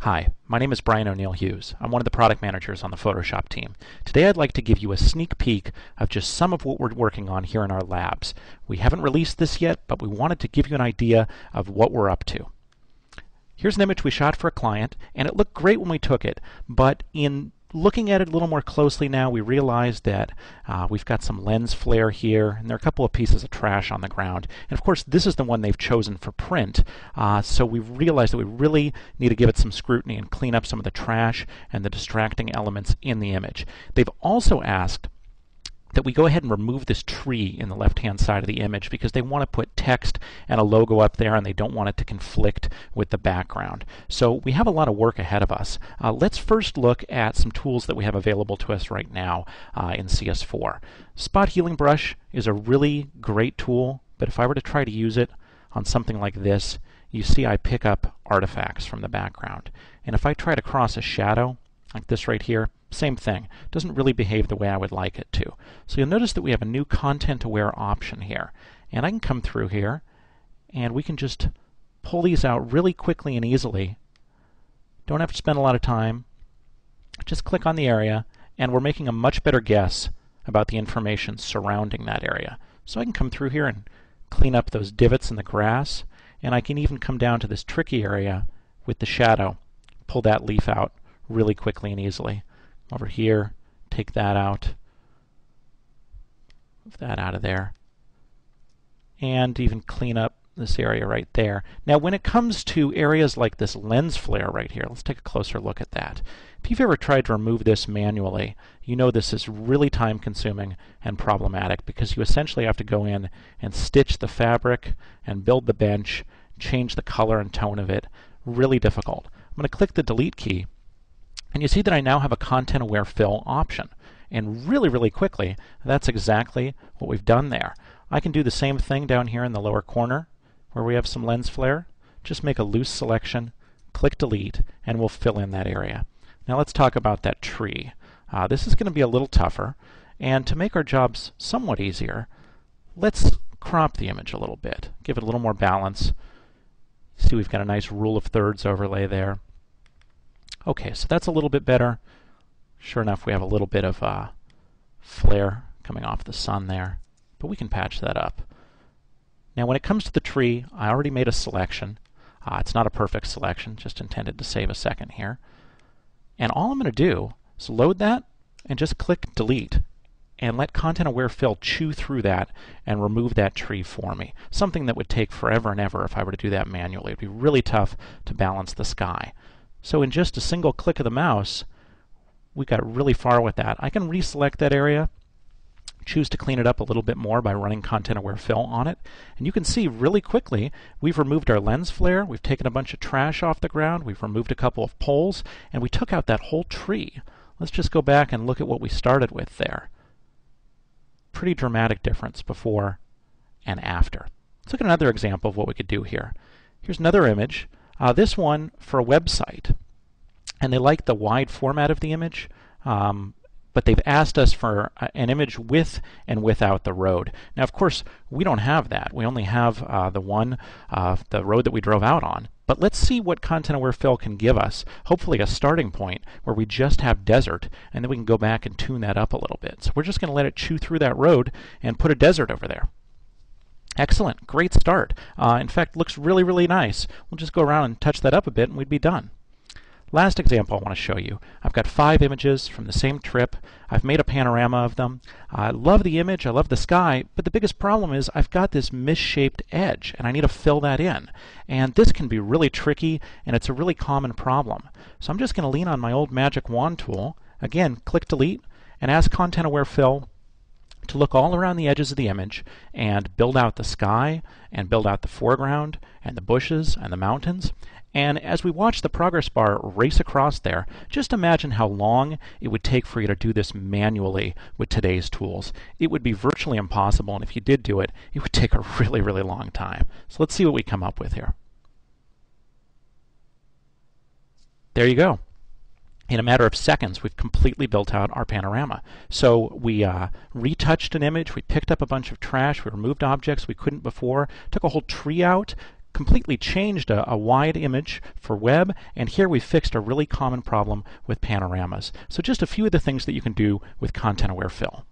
Hi, my name is Brian O'Neill Hughes. I'm one of the product managers on the Photoshop team. Today I'd like to give you a sneak peek of just some of what we're working on here in our labs. We haven't released this yet, but we wanted to give you an idea of what we're up to. Here's an image we shot for a client, and it looked great when we took it, but in looking at it a little more closely now, we realized that we've got some lens flare here, and there are a couple of pieces of trash on the ground. And of course, this is the one they've chosen for print, so we realized that we really need to give it some scrutiny and clean up some of the trash and the distracting elements in the image. They've also asked that we go ahead and remove this tree in the left-hand side of the image because they want to put text and a logo up there and they don't want it to conflict with the background. So we have a lot of work ahead of us. Let's first look at some tools that we have available to us right now in CS4. Spot Healing Brush is a really great tool, but if I were to try to use it on something like this, you see I pick up artifacts from the background. And if I try to cross a shadow, like this right here, same thing. Doesn't really behave the way I would like it to. So you'll notice that we have a new content-aware option here. And I can come through here, and we can just pull these out really quickly and easily. Don't have to spend a lot of time. Just click on the area, and we're making a much better guess about the information surrounding that area. So I can come through here and clean up those divots in the grass, and I can even come down to this tricky area with the shadow, pull that leaf out really quickly and easily. Over here, take that out, move that out of there, and even clean up this area right there. Now when it comes to areas like this lens flare right here, let's take a closer look at that. If you've ever tried to remove this manually, you know this is really time consuming and problematic because you essentially have to go in and stitch the fabric and build the bench, change the color and tone of it. Really difficult. I'm going to click the delete key, and you see that I now have a content-aware fill option. And really quickly, that's exactly what we've done there. I can do the same thing down here in the lower corner where we have some lens flare. Just make a loose selection, click delete, and we'll fill in that area. Now let's talk about that tree. This is going to be a little tougher, and to make our jobs somewhat easier, let's crop the image a little bit, give it a little more balance. See, we've got a nice rule of thirds overlay there. Okay, so that's a little bit better. Sure enough, we have a little bit of flare coming off the sun there, but we can patch that up. Now when it comes to the tree, I already made a selection. It's not a perfect selection, just intended to save a second here. And all I'm going to do is load that and just click delete and let content-aware fill chew through that and remove that tree for me. Something that would take forever and ever if I were to do that manually. It would be really tough to balance the sky. So in just a single click of the mouse, we got really far with that. I can reselect that area, choose to clean it up a little bit more by running content-aware fill on it, and you can see really quickly we've removed our lens flare, we've taken a bunch of trash off the ground, we've removed a couple of poles, and we took out that whole tree. Let's just go back and look at what we started with there. Pretty dramatic difference before and after. Let's look at another example of what we could do here. Here's another image. This one for a website, and they like the wide format of the image, but they've asked us for an image with and without the road. Now, of course, we don't have that. We only have the road that we drove out on. But let's see what content-aware fill can give us. Hopefully a starting point where we just have desert, and then we can go back and tune that up a little bit. So we're just going to let it chew through that road and put a desert over there. Excellent, great start. In fact, looks really nice. We'll just go around and touch that up a bit and we'd be done. Last example I want to show you. I've got 5 images from the same trip. I've made a panorama of them. I love the image, I love the sky, but the biggest problem is I've got this misshaped edge and I need to fill that in. And this can be really tricky and it's a really common problem. So I'm just going to lean on my old magic wand tool. Again, click delete and ask content-aware fill to look all around the edges of the image and build out the sky and build out the foreground and the bushes and the mountains. And as we watch the progress bar race across there, just imagine how long it would take for you to do this manually with today's tools. It would be virtually impossible, and if you did do it, it would take a really long time. So let's see what we come up with here. There you go. In a matter of seconds, we've completely built out our panorama. So we retouched an image, we picked up a bunch of trash, we removed objects we couldn't before, took a whole tree out, completely changed a wide image for web, and here we fixed a really common problem with panoramas. So just a few of the things that you can do with content-aware fill.